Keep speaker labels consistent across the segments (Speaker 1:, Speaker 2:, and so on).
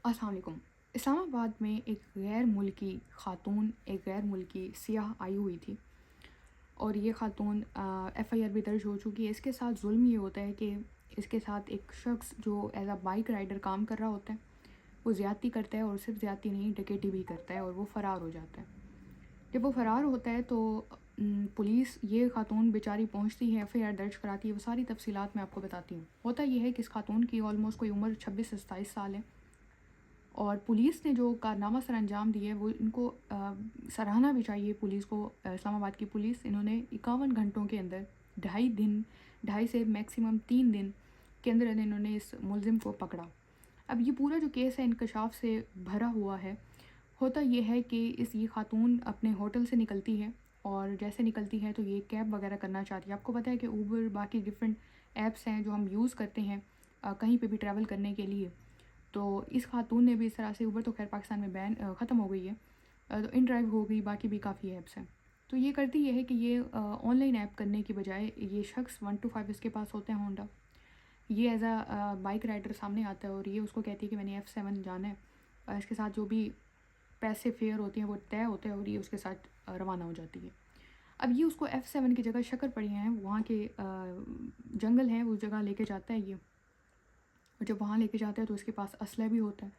Speaker 1: السلام علیکم۔ اسلام آباد میں ایک غیر ملکی خاتون، ایک غیر ملکی سیاح آئی ہوئی تھی، اور یہ خاتون ایف آئی آر بھی درج ہو چکی ہے۔ اس کے ساتھ ظلم یہ ہوتا ہے کہ اس کے ساتھ ایک شخص جو ایز اے بائک رائڈر کام کر رہا ہوتا ہے، وہ زیادتی کرتا ہے، اور صرف زیادتی نہیں، ڈکیتی بھی کرتا ہے، اور وہ فرار ہو جاتا ہے۔ جب وہ فرار ہوتا ہے تو پولیس یہ خاتون بیچاری پہنچتی ہے، ایف آئی آر درج کراتی ہے۔ وہ ساری تفصیلات میں آپ کو بتاتی ہوں۔ ہوتا یہ ہے کہ اس خاتون کی آلموسٹ کوئی عمر 26 سے 27 سال ہے، اور پولیس نے جو کارنامہ سر انجام دی ہے وہ ان کو سراہنا بھی چاہیے پولیس کو۔ اسلام آباد کی پولیس، انہوں نے 51 گھنٹوں کے اندر 2.5 دن، 2.5 سے میکسیمم 3 دن کے اندر انہوں نے اس ملزم کو پکڑا۔ اب یہ پورا جو کیس ہے انکشاف سے بھرا ہوا ہے۔ ہوتا یہ ہے کہ یہ خاتون اپنے ہوٹل سے نکلتی ہے، اور جیسے نکلتی ہے تو یہ کیب وغیرہ کرنا چاہتی ہے۔ آپ کو پتہ ہے کہ اوبر، باقی ڈفرینٹ ایپس ہیں جو ہم یوز کرتے ہیں کہیں پہ بھی ٹریول کرنے کے لیے۔ تو اس خاتون نے بھی اس طرح سے، اوبر تو خیر پاکستان میں بین ختم ہو گئی ہے، تو ان ڈرائیو ہو گئی، باقی بھی کافی ایپس ہیں۔ تو یہ کرتی یہ ہے کہ یہ آن لائن ایپ کرنے کی بجائے، یہ شخص 1 to 5 اس کے پاس ہوتے ہیں ہونڈا، یہ ایز اے بائک رائڈر سامنے آتا ہے، اور یہ اس کو کہتی ہے کہ میں نے F7 جانا ہے، اس کے ساتھ جو بھی پیسے فیئر ہوتے ہیں وہ طے ہوتے ہیں، اور یہ اس کے ساتھ روانہ ہو جاتی ہے۔ اب یہ اس کو F7 کی جگہ شکر پڑیاں ہیں، وہاں کے جنگل ہیں، اس جگہ لے کے جاتا ہے یہ، اور جب وہاں لے کے جاتا ہے تو اس کے پاس اسلحہ بھی ہوتا ہے۔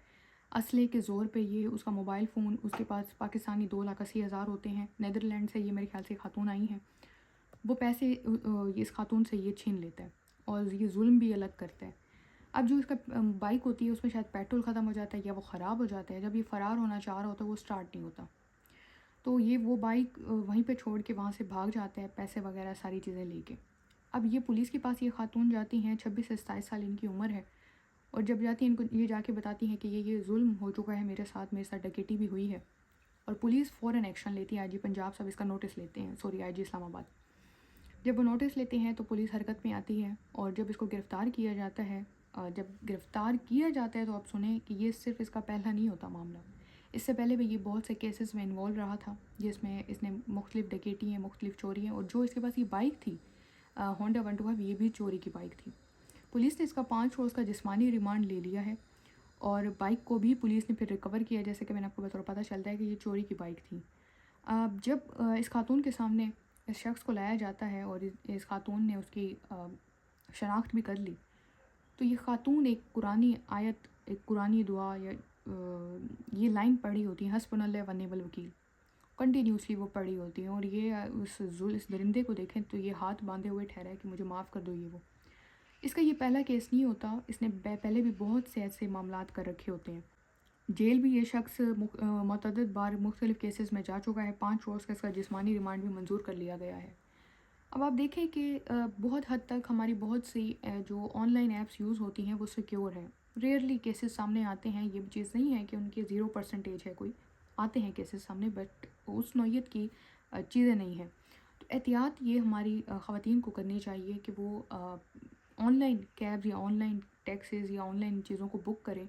Speaker 1: اسلحے کے زور پہ یہ اس کا موبائل فون، اس کے پاس پاکستانی 2,80,000 ہوتے ہیں، نیدرلینڈ سے یہ میرے خیال سے خاتون آئی ہیں، وہ پیسے اس خاتون سے یہ چھین لیتا ہے، اور یہ ظلم بھی الگ کرتا ہے۔ اب جو اس کا بائک ہوتی ہے اس میں شاید پیٹرول ختم ہو جاتا ہے یا وہ خراب ہو جاتا ہے، جب یہ فرار ہونا چاہ رہا ہوتا ہے وہ سٹارٹ نہیں ہوتا، تو یہ وہ بائک وہیں پہ چھوڑ کے وہاں سے بھاگ جاتا ہے، پیسے وغیرہ ساری چیزیں لے کے۔ اب یہ پولیس کے پاس یہ خاتون جاتی ہیں، 26 سے 27 سال ان کی عمر ہے، اور جب جاتی ہیں ان کو یہ جا کے بتاتی ہیں کہ یہ ظلم ہو چکا ہے میرے ساتھ ڈکیتی بھی ہوئی ہے، اور پولیس فوراً ایکشن لیتی ہے۔ آئی جی پنجاب صاحب اس کا نوٹس لیتے ہیں، سوری آئی جی اسلام آباد، جب وہ نوٹس لیتے ہیں تو پولیس حرکت میں آتی ہے، اور جب اس کو گرفتار کیا جاتا ہے، جب گرفتار کیا جاتا ہے تو آپ سنیں کہ یہ صرف اس کا پہلا نہیں ہوتا معاملہ، اس سے پہلے بھی یہ بہت سے کیسز میں انوالو رہا تھا، جس میں اس نے مختلف ڈکیتی ہیں، مختلف چوری ہیں، اور جو اس کے پاس یہ بائک تھی ہونڈا 125، یہ بھی چوری کی بائک تھی۔ پولیس نے اس کا 5 روز کا جسمانی ریمانڈ لے لیا ہے، اور بائک کو بھی پولیس نے پھر ریکور کیا، جیسے کہ میں نے آپ کو بطور پتہ چلتا ہے کہ یہ چوری کی بائک تھی۔ جب اس خاتون کے سامنے اس شخص کو لایا جاتا ہے، اور اس خاتون نے اس کی شناخت بھی کر لی، تو یہ خاتون ایک قرآنی آیت، ایک قرآنی دعا، یا یہ لائن پڑھی ہوتی ہے، حسبنا اللہ و نعم الوکیل، کنٹینیوسلی وہ پڑھی ہوتی ہیں، اور یہ اس درندے کو دیکھیں تو یہ ہاتھ باندھے ہوئے ٹھہرا ہے کہ مجھے معاف کر دو یہ وہ۔ اس کا یہ پہلا کیس نہیں ہوتا، اس نے پہلے بھی بہت سے ایسے معاملات کر رکھے ہوتے ہیں۔ جیل بھی یہ شخص متعدد بار مختلف کیسز میں جا چکا ہے، 5 روز کا اس کا جسمانی ریمانڈ بھی منظور کر لیا گیا ہے۔ اب آپ دیکھیں کہ بہت حد تک ہماری بہت سی جو آن لائن ایپس یوز ہوتی ہیں وہ سیکیور ہیں، ریئرلی کیسز سامنے آتے ہیں، یہ چیز نہیں ہے کہ ان کی 0% ہے، کوئی آتے ہیں کیسز سامنے، بٹ اس نوعیت کی چیزیں نہیں ہیں۔ تو احتیاط یہ ہماری خواتین کو کرنی چاہیے کہ وہ آن لائن کیبز یا آن لائن ٹیکسیز یا آن لائن چیزوں کو بک کریں،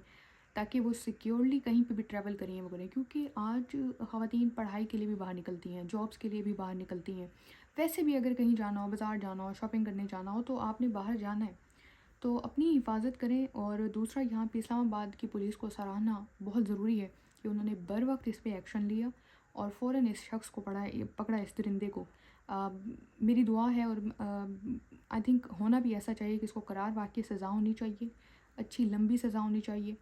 Speaker 1: تاکہ وہ سیکیورلی کہیں پہ بھی ٹریول کریں وہ کریں، کیونکہ آج خواتین پڑھائی کے لیے بھی باہر نکلتی ہیں، جابس کے لیے بھی باہر نکلتی ہیں، ویسے بھی اگر کہیں جانا ہو، بازار جانا ہو، شاپنگ کرنے جانا ہو، تو آپ نے باہر جانا ہے تو اپنی حفاظت کریں۔ اور دوسرا، یہاں پہ اسلام آباد کی پولیس کو سراہنا بہت ضروری ہے کہ انہوں نے بر وقت اس پہ ایکشن لیا، اور فوراً اس شخص کو پکڑا، اس درندے کو۔ میری دعا ہے، اور آئی تھنک ہونا بھی ایسا چاہیے کہ اس کو قرار واقعی سزا ہونی چاہیے، اچھی لمبی سزا ہونی چاہیے،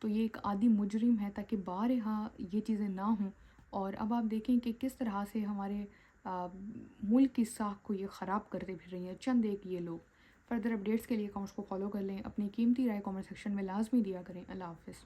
Speaker 1: تو یہ ایک عادی مجرم ہے، تاکہ بارہا یہ چیزیں نہ ہوں۔ اور اب آپ دیکھیں کہ کس طرح سے ہمارے ملک کی ساکھ کو یہ خراب کرتے پھر رہی ہیں چند ایک یہ لوگ۔ فردر اپڈیٹس کے لیے اکاؤنٹس کو فالو کر لیں، اپنی قیمتی رائے کامنٹ سیکشن میں لازمی دیا کریں۔ اللہ حافظ۔